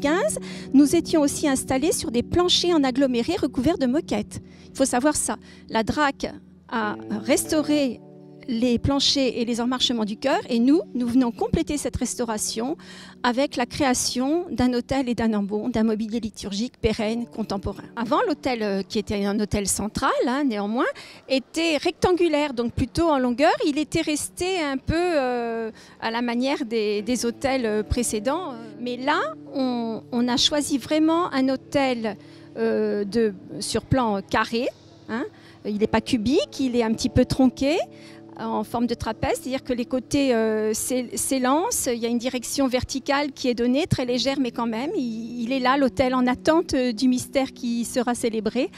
2015, nous étions aussi installés sur des planchers en aggloméré recouverts de moquettes. Il faut savoir ça. La DRAC a restauré les planchers et les emmarchements du chœur et nous venons compléter cette restauration avec la création d'un autel et d'un ambon, d'un mobilier liturgique pérenne, contemporain. Avant, l'autel, qui était un autel central, néanmoins, était rectangulaire, donc plutôt en longueur. Il était resté un peu à la manière des autels précédents. Mais là, on a choisi vraiment un autel sur plan carré. Il n'est pas cubique, il est un petit peu tronqué, en forme de trapèze, c'est-à-dire que les côtés s'élancent, il y a une direction verticale qui est donnée, très légère mais quand même, il est là, l'autel en attente du mystère qui sera célébré.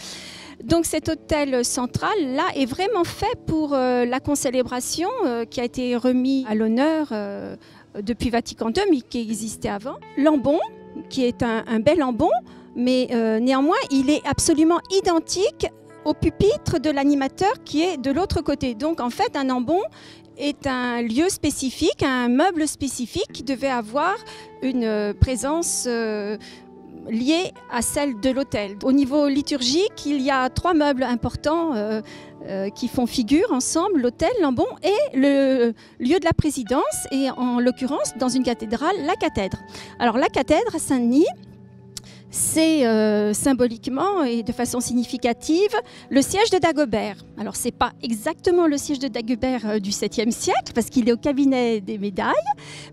Donc cet autel central là est vraiment fait pour la concélébration qui a été remis à l'honneur depuis Vatican II mais qui existait avant. L'ambon, qui est un bel ambon, mais néanmoins il est absolument identique au pupitre de l'animateur qui est de l'autre côté. Donc en fait un ambon est un lieu spécifique, un meuble spécifique qui devait avoir une présence liée à celle de l'autel. Au niveau liturgique, il y a 3 meubles importants qui font figure ensemble, l'autel, l'ambon et le lieu de la présidence et en l'occurrence dans une cathédrale, la cathèdre. Alors la cathèdre à Saint-Denis, c'est symboliquement et de façon significative le siège de Dagobert. Alors ce n'est pas exactement le siège de Dagobert du 7e siècle parce qu'il est au cabinet des médailles,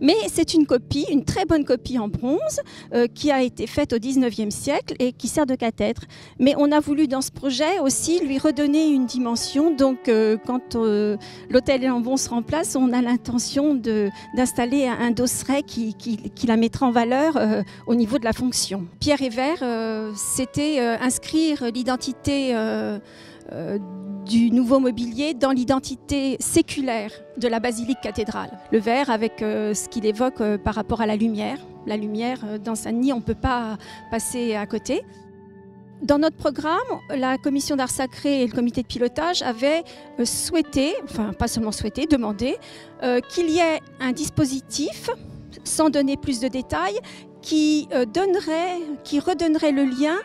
mais c'est une copie, une très bonne copie en bronze qui a été faite au 19e siècle et qui sert de cathèdre. Mais on a voulu dans ce projet aussi lui redonner une dimension, donc quand l'autel et l'ambon se remplacent, on a l'intention d'installer un dosseret qui la mettra en valeur au niveau de la fonction. Pierre et Vert, c'était inscrire l'identité du nouveau mobilier dans l'identité séculaire de la basilique cathédrale. Le vert avec ce qu'il évoque par rapport à la lumière. La lumière, dans Saint-Denis, on ne peut pas passer à côté. Dans notre programme, la commission d'art sacré et le comité de pilotage avaient souhaité, enfin pas seulement souhaité, demandé qu'il y ait un dispositif, sans donner plus de détails, qui redonnerait le lien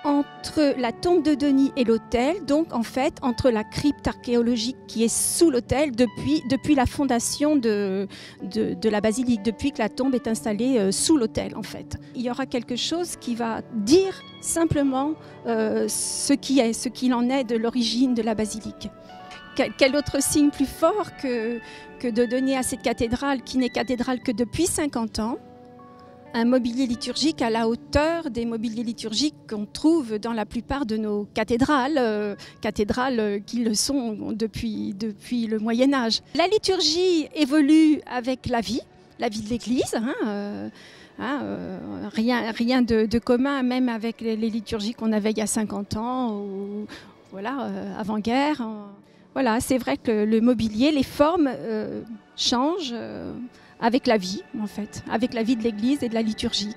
entre la tombe de Denis et l'autel, donc en fait entre la crypte archéologique qui est sous l'autel depuis la fondation de la basilique, depuis que la tombe est installée sous l'autel en fait. Il y aura quelque chose qui va dire simplement ce qu'il en est de l'origine de la basilique. Quel autre signe plus fort que de donner à cette cathédrale, qui n'est cathédrale que depuis 50 ans, un mobilier liturgique à la hauteur des mobiliers liturgiques qu'on trouve dans la plupart de nos cathédrales, cathédrales qui le sont depuis le Moyen-Âge. La liturgie évolue avec la vie de l'Église, rien de commun même avec les liturgies qu'on avait il y a 50 ans, ou, voilà, avant-guerre. Voilà, c'est vrai que le mobilier, les formes changent avec la vie, en fait, avec la vie de l'Église et de la liturgie.